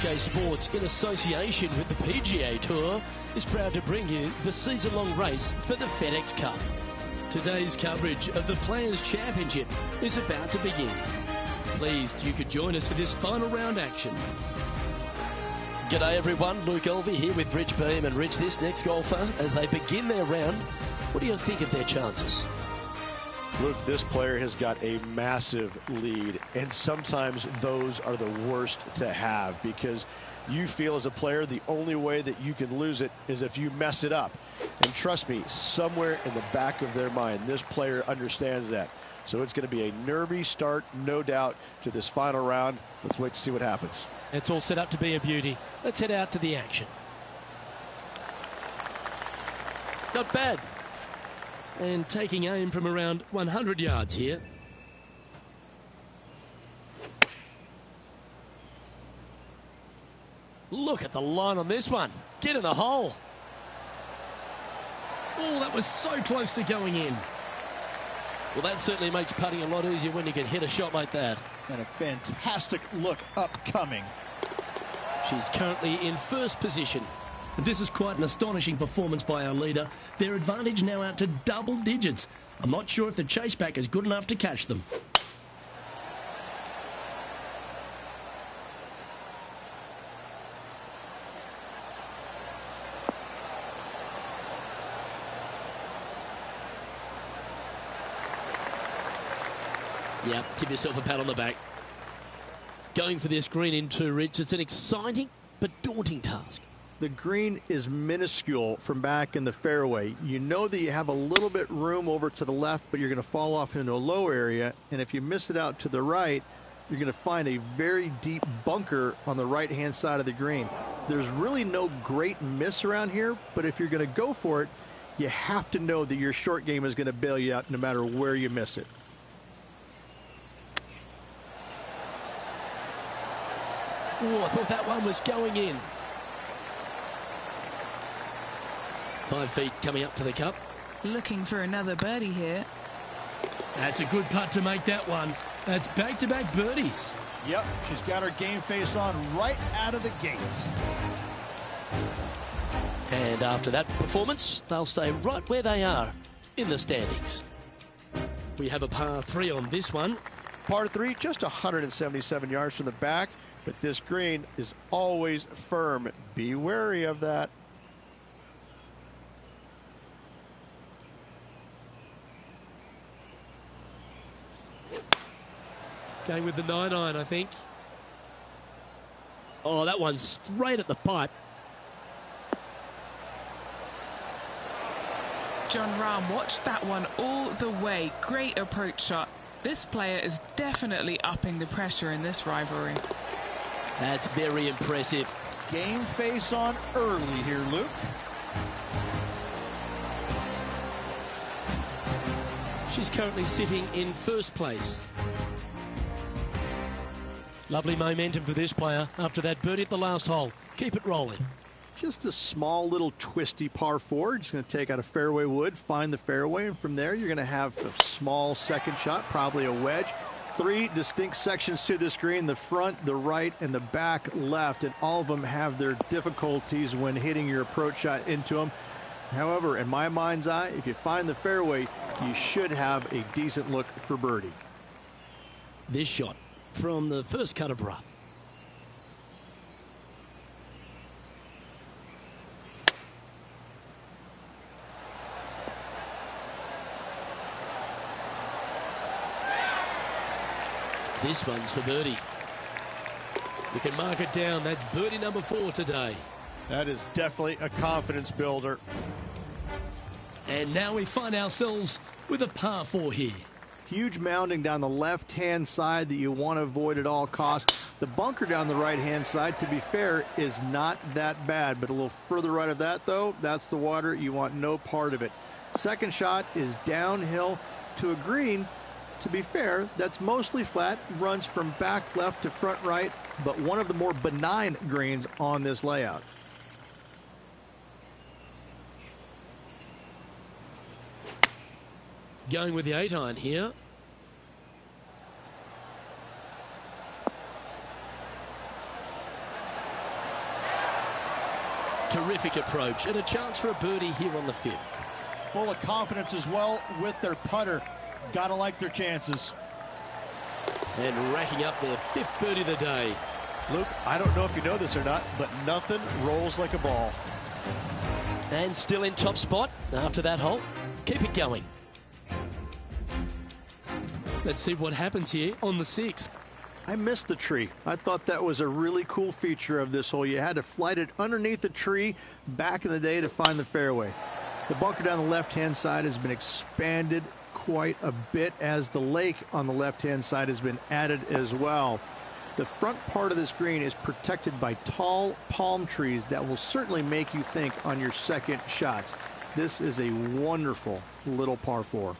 SK Sports, in association with the PGA Tour, is proud to bring you the season-long race for the FedEx Cup. Today's coverage of the Players' Championship is about to begin. Pleased you could join us for this final round action. G'day everyone, Luke Elvey here with Rich Beam. And Rich, this next golfer, as they begin their round, what do you think of their chances? Luke, this player has got a massive lead, and sometimes those are the worst to have because you feel as a player the only way that you can lose it is if you mess it up. And trust me, somewhere in the back of their mind, this player understands that. So it's going to be a nervy start, no doubt, to this final round. Let's wait to see what happens. It's all set up to be a beauty. Let's head out to the action. Not bad. And taking aim from around 100 yards here. Look at the line on this one. Get in the hole. Oh, that was so close to going in. Well, that certainly makes putting a lot easier when you can hit a shot like that. And a fantastic look upcoming. She's currently in first position. This is quite an astonishing performance by our leader. Their advantage now out to double digits. I'm not sure if the chase back is good enough to catch them. Yeah, give yourself a pat on the back. Going for this green in two, Rich. It's an exciting but daunting task. The green is minuscule from back in the fairway. You know that you have a little bit room over to the left, but you're going to fall off into a low area. And if you miss it out to the right, you're going to find a very deep bunker on the right-hand side of the green. There's really no great miss around here, but if you're going to go for it, you have to know that your short game is going to bail you out no matter where you miss it. Oh, I thought that one was going in. 5 feet coming up to the cup. Looking for another birdie here. That's a good putt to make that one. That's back-to-back birdies. Yep, she's got her game face on right out of the gates. And after that performance, they'll stay right where they are in the standings. We have a par 3 on this one. Par 3, just 177 yards from the back, but this green is always firm. Be wary of that. Going with the 9-iron, I think. Oh, that one's straight at the pipe. John Rahm watched that one all the way. Great approach shot. This player is definitely upping the pressure in this rivalry. That's very impressive. Game face on early here, Luke. She's currently sitting in first place. Lovely momentum for this player after that birdie at the last hole. Keep it rolling. Just a small little twisty par 4. Just going to take out a fairway wood, find the fairway, and from there you're going to have a small second shot, probably a wedge. 3 distinct sections to this green, the front, the right, and the back left, and all of them have their difficulties when hitting your approach shot into them. However, in my mind's eye, if you find the fairway, you should have a decent look for birdie. This shot from the first cut of rough. This one's for birdie. You can mark it down. That's birdie number 4 today. That is definitely a confidence builder. And now we find ourselves with a par 4 here. Huge mounding down the left-hand side that you want to avoid at all costs. The bunker down the right-hand side, to be fair, is not that bad. But a little further right of that, though, that's the water. You want no part of it. Second shot is downhill to a green. To be fair, that's mostly flat, runs from back left to front right, but one of the more benign greens on this layout. Going with the 8-iron here. Terrific approach and a chance for a birdie here on the 5th. Full of confidence as well with their putter. Gotta like their chances. And racking up their 5th birdie of the day. Luke, I don't know if you know this or not, but nothing rolls like a ball. And still in top spot after that hole. Keep it going. Let's see what happens here on the 6th. I missed the tree. I thought that was a really cool feature of this hole. You had to flight it underneath the tree back in the day to find the fairway. The bunker down the left-hand side has been expanded quite a bit as the lake on the left-hand side has been added as well. The front part of this green is protected by tall palm trees that will certainly make you think on your second shots. This is a wonderful little par 4.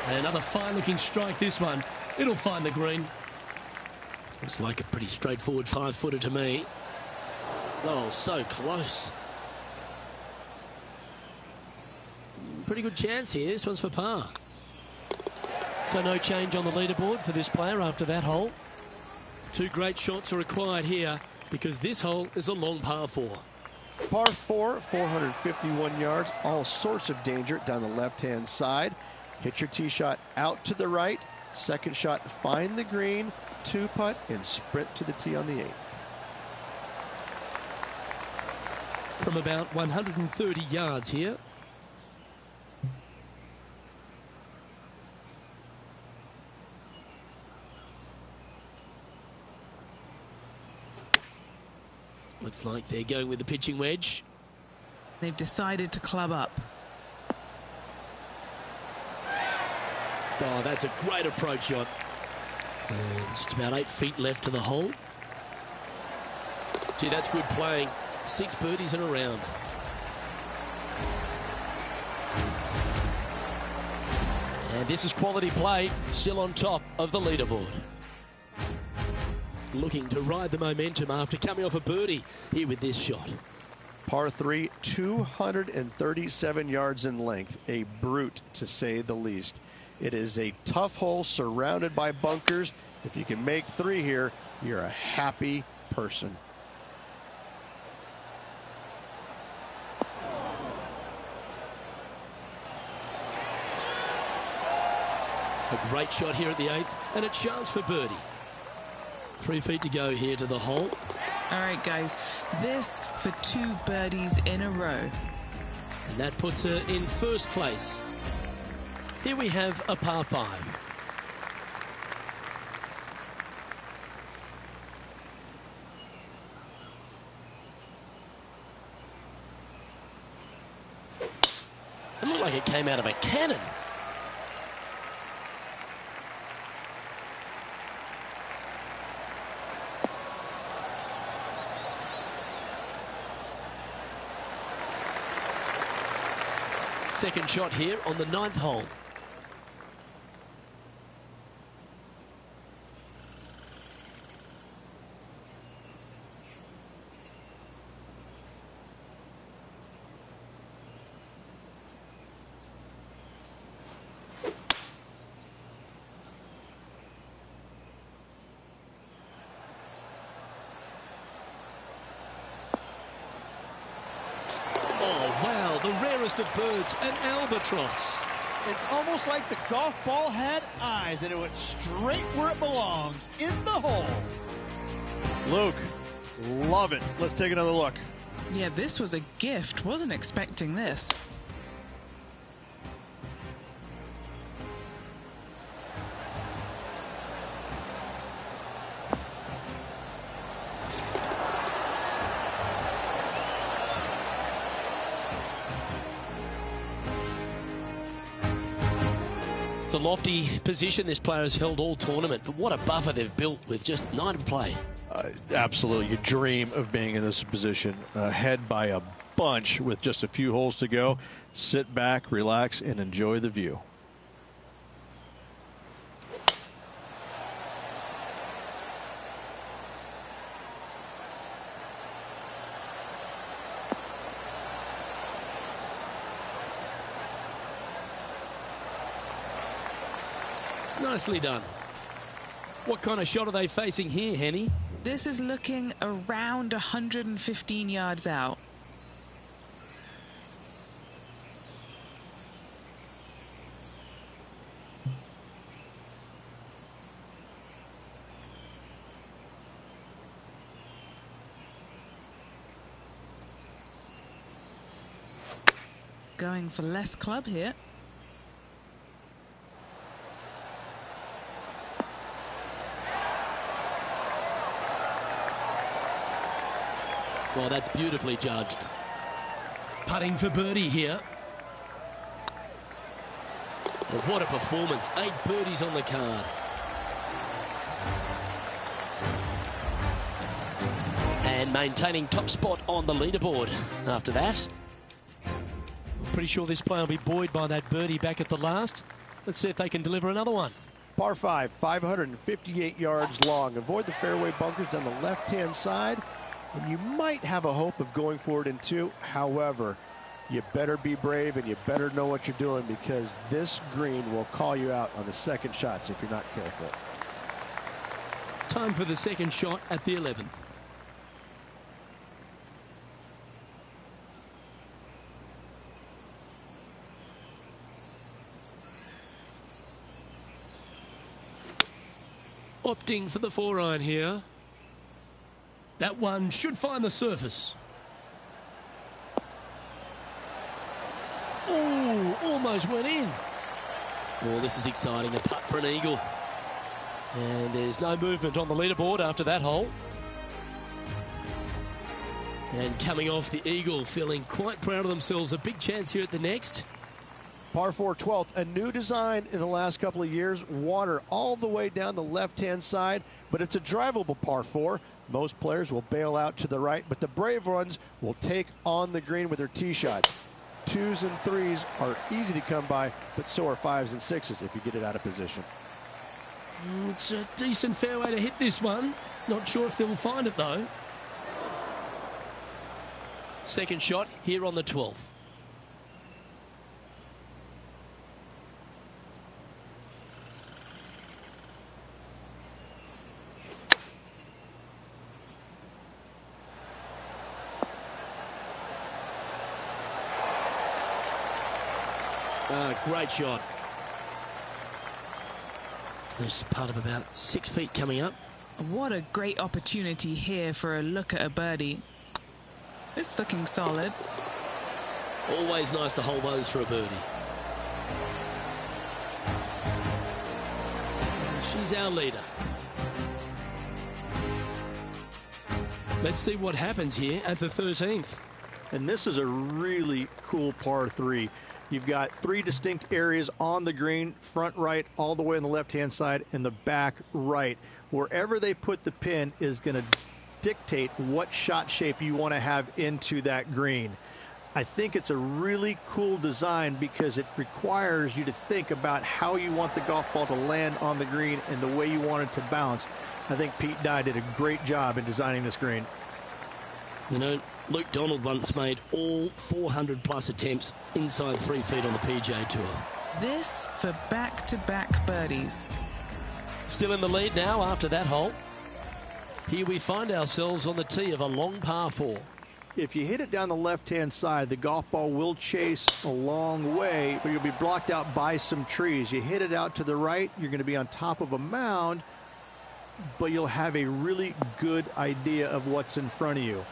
Another fine-looking strike, this one. It'll find the green. Looks like a pretty straightforward 5-footer to me. Oh, so close. Pretty good chance here. This one's for par. So no change on the leaderboard for this player after that hole. 2 great shots are required here because this hole is a long par 4. Par 4, 451 yards, all sorts of danger down the left-hand side. Hit your tee shot out to the right. Second shot, find the green, 2-putt, and sprint to the tee on the 8th. From about 130 yards here. Looks like they're going with the pitching wedge. They've decided to club up. Oh, that's a great approach shot. And just about 8 feet left to the hole. Gee, that's good playing. 6 birdies in a round. And this is quality play, still on top of the leaderboard. Looking to ride the momentum after coming off a birdie here with this shot. Par 3, 237 yards in length. A brute, to say the least. It is a tough hole surrounded by bunkers. If you can make 3 here, you're a happy person. A great shot here at the 8th and a chance for birdie. 3 feet to go here to the hole. All right, guys, this for 2 birdies in a row. And that puts her in first place. Here we have a par 5. It looked like it came out of a cannon. Second shot here on the 9th hole. The rarest of birds, an albatross. It's almost like the golf ball had eyes and it went straight where it belongs, in the hole. Luke, love it. Let's take another look. Yeah, this was a gift. Wasn't expecting this. It's a lofty position this player has held all tournament, but what a buffer they've built with just 9 to play. Absolutely. You dream of being in this position, ahead by a bunch with just a few holes to go. Sit back, relax, and enjoy the view. Nicely done. What kind of shot are they facing here, Henny? This is looking around 115 yards out. Going for less club here. Well, that's beautifully judged. Putting for birdie here. Well, what a performance. 8 birdies on the card. And maintaining top spot on the leaderboard after that. Pretty sure this player will be buoyed by that birdie back at the last. Let's see if they can deliver another one. Par 5, 558 yards long. Avoid the fairway bunkers on the left-hand side, and you might have a hope of going for it in 2. However, you better be brave and you better know what you're doing, because this green will call you out on the second shots if you're not careful. Time for the second shot at the 11th. Opting for the 4-iron here. That one should find the surface. Oh, almost went in. Oh, this is exciting. A putt for an eagle. And there's no movement on the leaderboard after that hole. And coming off the eagle, feeling quite proud of themselves. A big chance here at the next. Par 4, 12th, a new design in the last couple of years. Water all the way down the left-hand side, but it's a drivable par 4. Most players will bail out to the right, but the brave ones will take on the green with their tee shots. 2s and 3s are easy to come by, but so are 5s and 6s if you get it out of position. It's a decent fairway to hit this one. Not sure if they'll find it, though. Second shot here on the 12th. Great shot. There's part of about 6 feet coming up. What a great opportunity here for a look at a birdie. It's looking solid. Always nice to hold those for a birdie. She's our leader. Let's see what happens here at the 13th. And this is a really cool par 3. You've got 3 distinct areas on the green, front right, all the way on the left-hand side, and the back right. Wherever they put the pin is going to dictate what shot shape you want to have into that green. I think it's a really cool design because it requires you to think about how you want the golf ball to land on the green and the way you want it to bounce. I think Pete Dye did a great job in designing this green. You know, Luke Donald once made all 400-plus attempts inside 3 feet on the PGA Tour. This for back-to-back birdies. Still in the lead now after that hole. Here we find ourselves on the tee of a long par 4. If you hit it down the left-hand side, the golf ball will chase a long way, but you'll be blocked out by some trees. You hit it out to the right, you're going to be on top of a mound, but you'll have a really good idea of what's in front of you.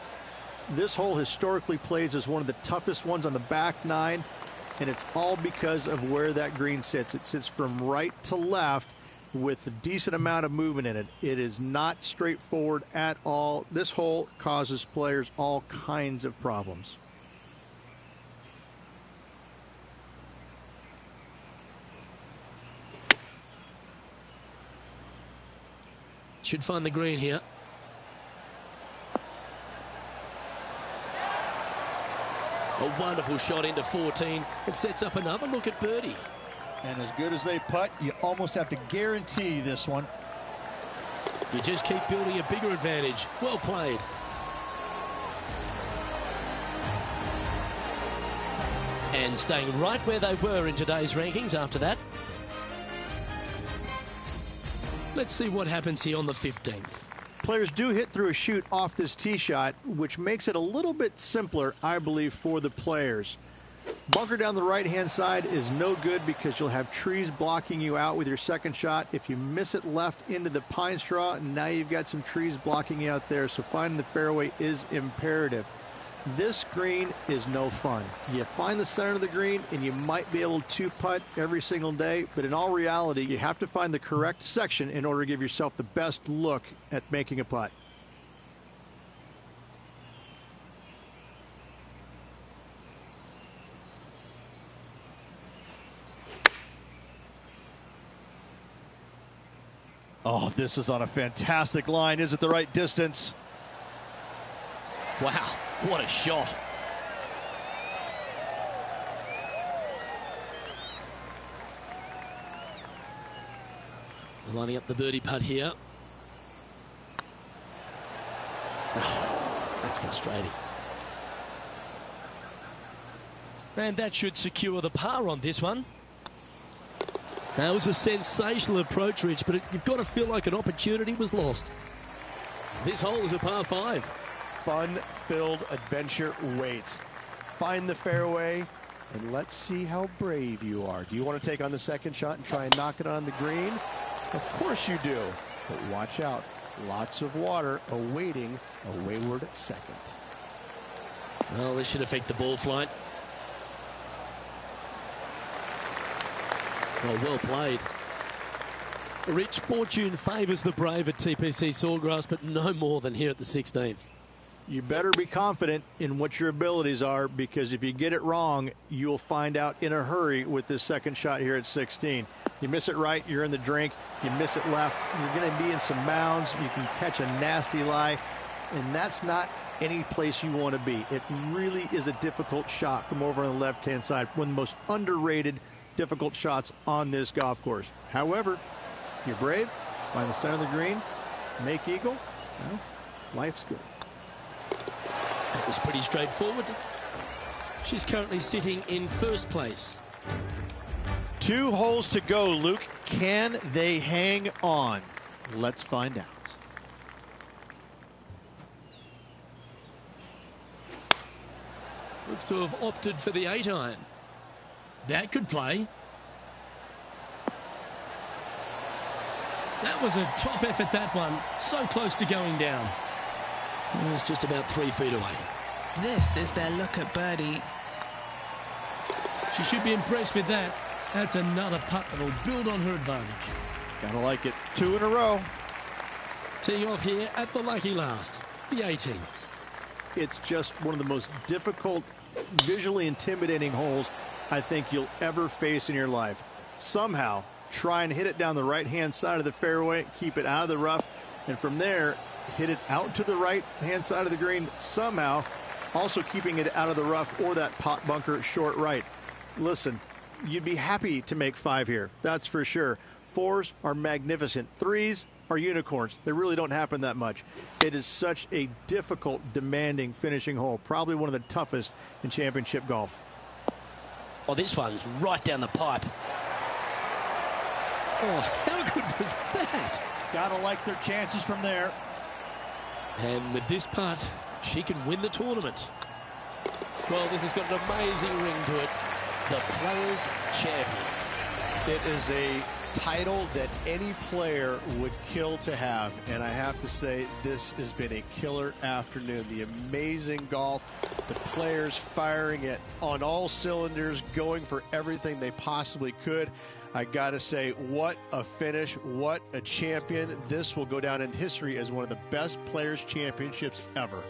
This hole historically plays as one of the toughest ones on the back 9, and it's all because of where that green sits. It sits from right to left with a decent amount of movement in it. It is not straightforward at all. This hole causes players all kinds of problems. Should find the green here. A wonderful shot into 14. It sets up another look at birdie. And as good as they putt, you almost have to guarantee this one. You just keep building a bigger advantage. Well played. And staying right where they were in today's rankings after that. Let's see what happens here on the 15th. Players do hit through a chute off this tee shot, which makes it a little bit simpler, I believe, for the players. Bunker down the right-hand side is no good because you'll have trees blocking you out with your second shot. If you miss it left into the pine straw, now you've got some trees blocking you out there, so finding the fairway is imperative. This green is no fun. You find the center of the green and you might be able to putt every single day, but in all reality, you have to find the correct section in order to give yourself the best look at making a putt. Oh, this is on a fantastic line. Is it the right distance? Wow, what a shot. Lining up the birdie putt here. Oh, that's frustrating. And that should secure the par on this one. That was a sensational approach, Rich, but you've got to feel like an opportunity was lost. This hole is a par 5. Fun-filled adventure waits. Find the fairway, and let's see how brave you are. Do you want to take on the second shot and try and knock it on the green? Of course you do, but watch out. Lots of water awaiting a wayward second. Well, this should affect the ball flight. Well played. Rich, fortune favours the brave at TPC Sawgrass, but no more than here at the 16th. You better be confident in what your abilities are, because if you get it wrong, you'll find out in a hurry with this second shot here at 16. You miss it right, you're in the drink. You miss it left, you're going to be in some mounds. You can catch a nasty lie, and that's not any place you want to be. It really is a difficult shot from over on the left-hand side. One of the most underrated difficult shots on this golf course. However, you're brave, find the center of the green, make eagle. Well, life's good. That was pretty straightforward. She's currently sitting in first place. 2 holes to go, Luke. Can they hang on? Let's find out. Looks to have opted for the 8-iron. That could play. That was a top effort, that one. So close to going down. It's just about 3 feet away. This is their look at birdie. She should be impressed with that. That's another putt that will build on her advantage. Gotta like it. 2 in a row. Teeing off here at the lucky last, the 18. It's just one of the most difficult, visually intimidating holes I think you'll ever face in your life. Somehow, try and hit it down the right-hand side of the fairway, keep it out of the rough, and from there, hit it out to the right-hand side of the green, somehow also keeping it out of the rough or that pot bunker short right. Listen, you'd be happy to make 5 here, that's for sure. 4s are magnificent. 3s are unicorns. They really don't happen that much. It is such a difficult, demanding finishing hole, probably one of the toughest in championship golf. Oh, this one's right down the pipe. Oh, how good was that? Gotta like their chances from there. And with this putt, she can win the tournament. Well, this has got an amazing ring to it. The Players' Champion. It is a title that any player would kill to have, and I have to say this has been a killer afternoon. The amazing golf, the players firing it on all cylinders, going for everything they possibly could. I gotta say, what a finish, what a champion. This will go down in history as one of the best Players' Championships ever.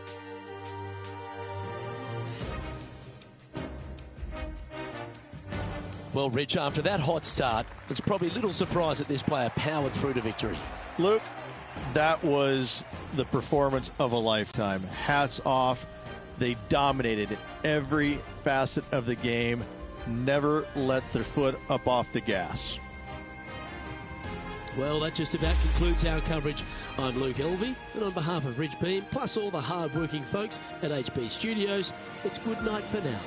Well, Rich, after that hot start, it's probably little surprise that this player powered through to victory. Luke, that was the performance of a lifetime. Hats off. They dominated every facet of the game. Never let their foot up off the gas. Well, that just about concludes our coverage. I'm Luke Elvey, and on behalf of Rich Beam, plus all the hard-working folks at HB Studios, it's good night for now.